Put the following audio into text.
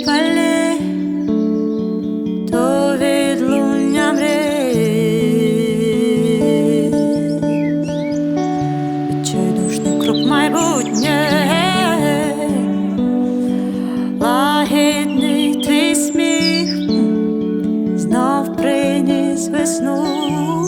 пале, то відлуння мрій, відчайдушний крок майбутнє, лагідний твій сміх знов приніс весну.